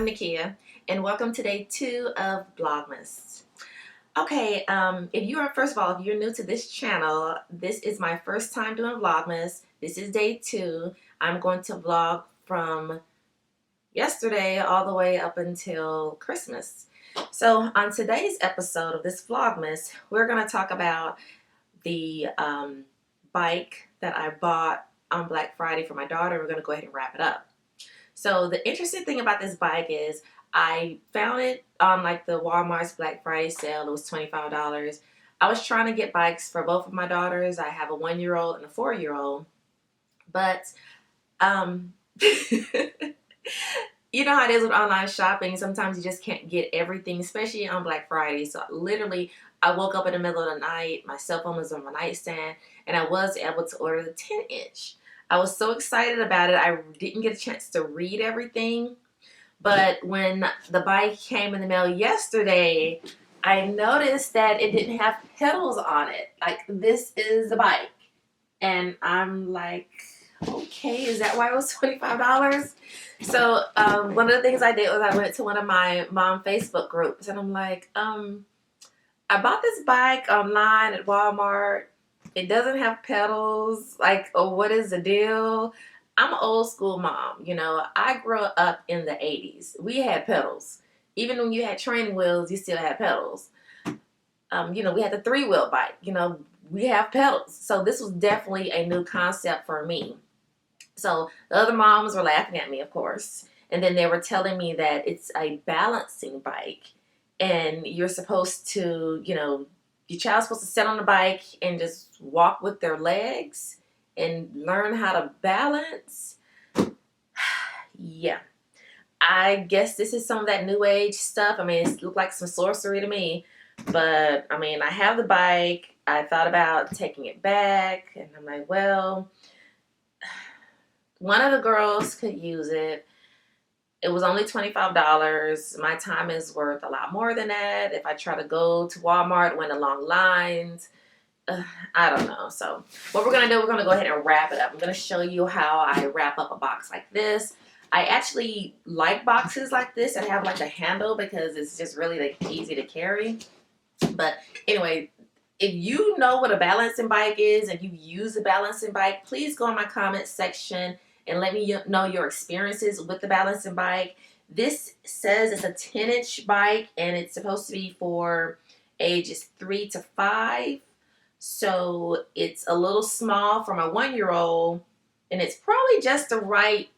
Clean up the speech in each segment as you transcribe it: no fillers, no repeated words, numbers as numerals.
I'm Nakia, and welcome to day 2 of Vlogmas. Okay, if you are, first of all, if you're new to this channel, this is my first time doing Vlogmas. This is day 2. I'm going to vlog from yesterday all the way up until Christmas. So on today's episode of this Vlogmas, we're going to talk about the bike that I bought on Black Friday for my daughter. We're going to go ahead and wrap it up. So the interesting thing about this bike is I found it on like the Walmart's Black Friday sale. It was $25. I was trying to get bikes for both of my daughters. I have a 1-year-old and a 4-year-old. But you know how it is with online shopping. Sometimes you just can't get everything, especially on Black Friday. So literally, I woke up in the middle of the night. My cell phone was on my nightstand, and I was able to order the 10-inch. I was so excited about it. I didn't get a chance to read everything. But when the bike came in the mail yesterday, I noticed that it didn't have pedals on it. Like, this is the bike. And I'm like, okay, is that why it was $25? So one of the things I did was I went to one of my mom Facebook groups, and I'm like, I bought this bike online at Walmart. It doesn't have pedals. Like, oh, what is the deal? I'm an old school mom. You know, I grew up in the 80s. We had pedals. Even when you had training wheels, you still had pedals. You know, we had the 3-wheel bike. You know, we have pedals. So this was definitely a new concept for me. So the other moms were laughing at me, of course. And then they were telling me that it's a balancing bike. And you're supposed to, you know, your child's supposed to sit on the bike and just walk with their legs and learn how to balance. Yeah. I guess this is some of that new age stuff. I mean, it looked like some sorcery to me. But, I mean, I have the bike. I thought about taking it back. And I'm like, well, one of the girls could use it. It was only $25. My time is worth a lot more than that. If I try to go to Walmart, went along lines, I don't know. So what we're going to do, we're going to go ahead and wrap it up. I'm going to show you how I wrap up a box like this. I actually like boxes like this that have like a handle because it's just really like easy to carry. But anyway, if you know what a balancing bike is and you use a balancing bike, please go in my comment section and let me know your experiences with the balancing bike. This says it's a 10-inch bike, and it's supposed to be for ages 3 to 5. So it's a little small for my 1-year-old, and it's probably just the right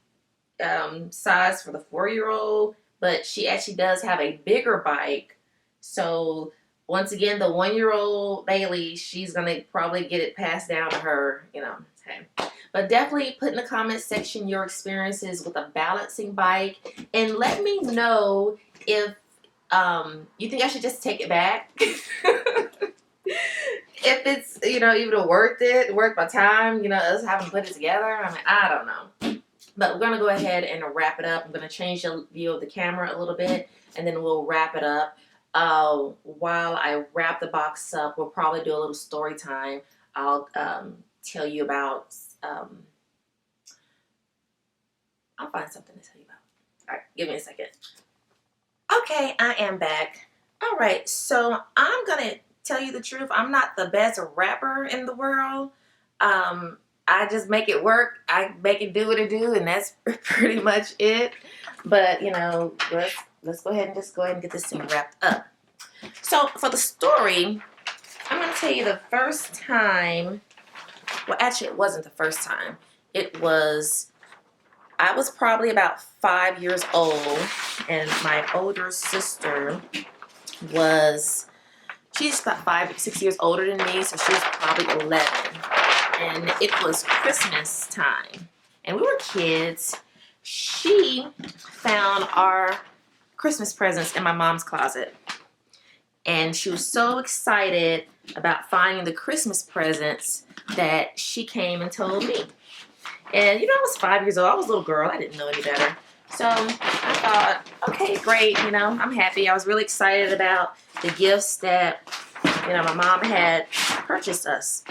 size for the 4-year-old. But she actually does have a bigger bike. So once again, the 1-year-old Bailey, she's going to probably get it passed down to her, you know. Okay. But definitely put in the comment section your experiences with a balancing bike, and let me know if you think I should just take it back. If it's, you know, even worth my time, you know, us having put it together. I mean, I don't know. But we're going to go ahead and wrap it up. I'm going to change the view of the camera a little bit, and then we'll wrap it up. While I wrap the box up, we'll probably do a little story time. I'll tell you about, I'll find something to tell you about. All right, give me a second. Okay, I am back. All right, so I'm going to tell you the truth. I'm not the best rapper in the world. I just make it work. I make it do what it do, and that's pretty much it. But, you know, let's go ahead and get this thing wrapped up. So for the story, I'm going to tell you the first time. Well, actually, it wasn't the first time. I was probably about 5 years old, and my older sister she's about 5 or 6 years older than me, so she's probably 11. And it was Christmas time, and we were kids. She found our Christmas presents in my mom's closet, and she was so excited about finding the Christmas presents that she came and told me. And, you know, I was 5 years old. I was a little girl. I didn't know any better. So I thought, okay, great. You know, I'm happy. I was really excited about the gifts that, you know, my mom had purchased us.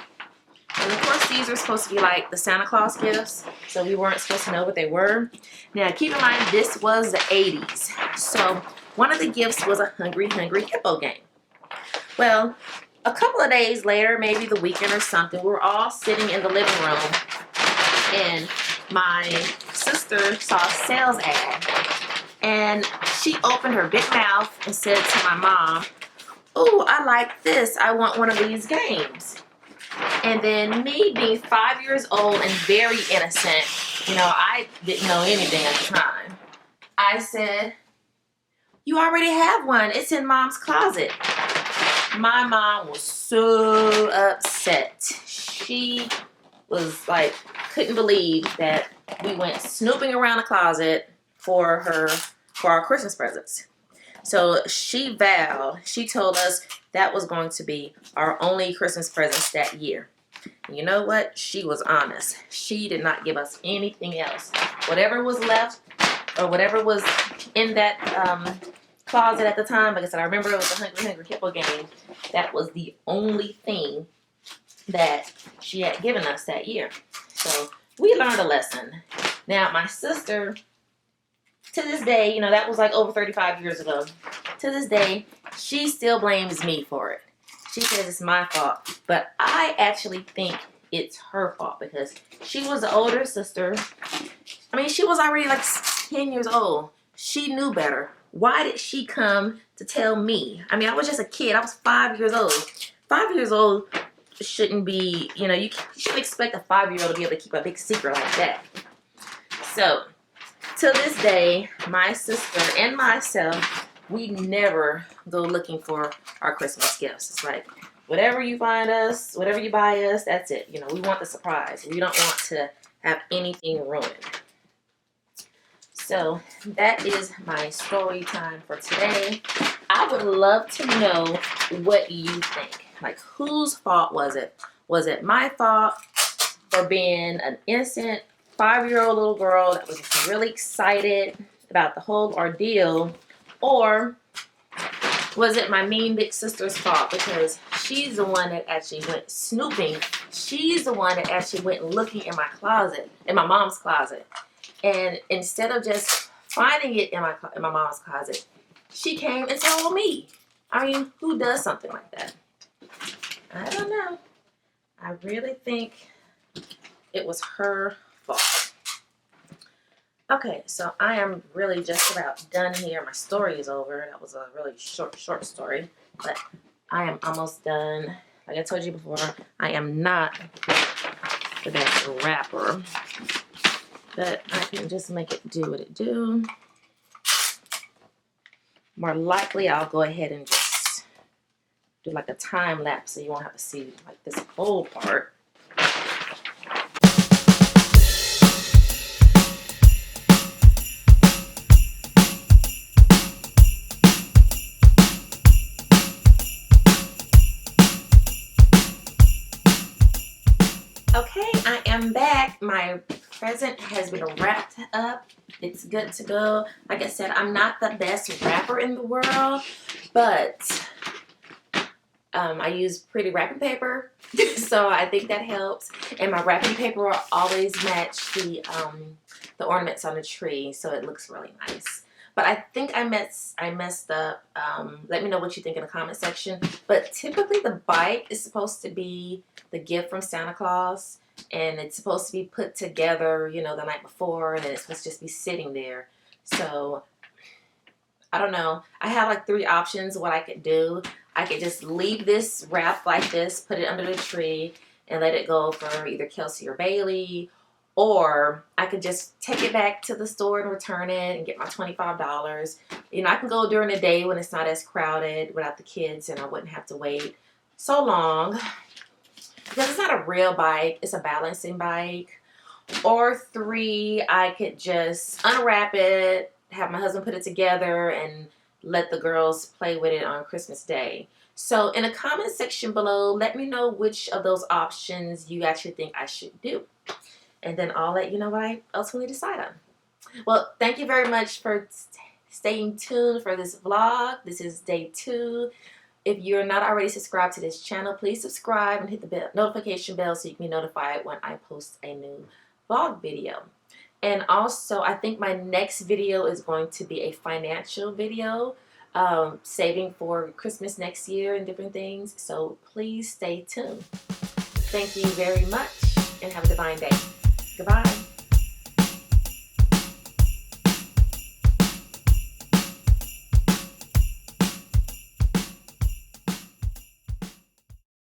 And of course, these are supposed to be like the Santa Claus gifts, so we weren't supposed to know what they were. Now, keep in mind, this was the 80s. So one of the gifts was a Hungry Hungry Hippo game. Well, a couple of days later, maybe the weekend or something, we were all sitting in the living room, and my sister saw a sales ad, and she opened her big mouth and said to my mom, "Oh, I like this. I want one of these games." And then me being 5 years old and very innocent, you know, I didn't know anything at the time. I said, "You already have one. It's in Mom's closet." My mom was so upset. She was like, couldn't believe that we went snooping around the closet for our Christmas presents. So she vowed, she told us that was going to be our only Christmas presents that year. And you know what? She was honest. She did not give us anything else. Whatever was left, or whatever was in that closet at the time, like I said, I remember it was a Hungry Hungry Hippo game. That was the only thing that she had given us that year. So we learned a lesson. Now, my sister, to this day, you know, that was like over 35 years ago. To this day, she still blames me for it. She says it's my fault. But I actually think it's her fault because she was the older sister. I mean, she was already like 10 years old. She knew better. Why did she come to tell me? I mean, I was just a kid. I was 5 years old. 5 years old shouldn't be, you know, you shouldn't expect a 5-year-old to be able to keep a big secret like that. So, to this day, my sister and myself, we never go looking for our Christmas gifts. It's like, whatever you find us, whatever you buy us, that's it. You know, we want the surprise. We don't want to have anything ruined. So that is my story time for today. I would love to know what you think. Like, whose fault was it? Was it my fault for being an innocent 5-year-old little girl that was just really excited about the whole ordeal? Or was it my mean big sister's fault because she's the one that actually went snooping? She's the one that actually went looking in my closet, in my mom's closet. And instead of just finding it in my mom's closet, she came and told me. I mean, who does something like that? I don't know. I really think it was her fault. Okay, so I am really just about done here. My story is over. That was a really short story, but I am almost done. Like I told you before, I am not the best rapper, but I can just make it do what it do. More likely, I'll go ahead and just do like a time lapse so you won't have to see like this whole part. Okay, I am back. My present has been wrapped up. It's good to go. Like I said, I'm not the best rapper in the world, but I use pretty wrapping paper, so I think that helps. And my wrapping paper will always match the ornaments on the tree, so it looks really nice. But I think I messed up. Let me know what you think in the comment section. But typically the bike is supposed to be the gift from Santa Claus, and it's supposed to be put together, you know, the night before, and then it's supposed to just be sitting there. So I don't know. I have like 3 options what I could do. I could just leave this wrapped like this, put it under the tree, and let it go for either Kelsey or Bailey. Or I could just take it back to the store and return it and get my $25. You know, I can go during the day when it's not as crowded without the kids, and I wouldn't have to wait so long. Because it's not a real bike, it's a balancing bike. Or 3, I could just unwrap it, have my husband put it together, and let the girls play with it on Christmas Day. So in the comment section below, let me know which of those options you actually think I should do. And then I'll let you know what I ultimately decide on. Well, thank you very much for staying tuned for this vlog. This is day 2 If you're not already subscribed to this channel, please subscribe and hit the notification bell so you can be notified when I post a new vlog video. And also, I think my next video is going to be a financial video, saving for Christmas next year and different things. So please stay tuned. Thank you very much and have a divine day. Goodbye.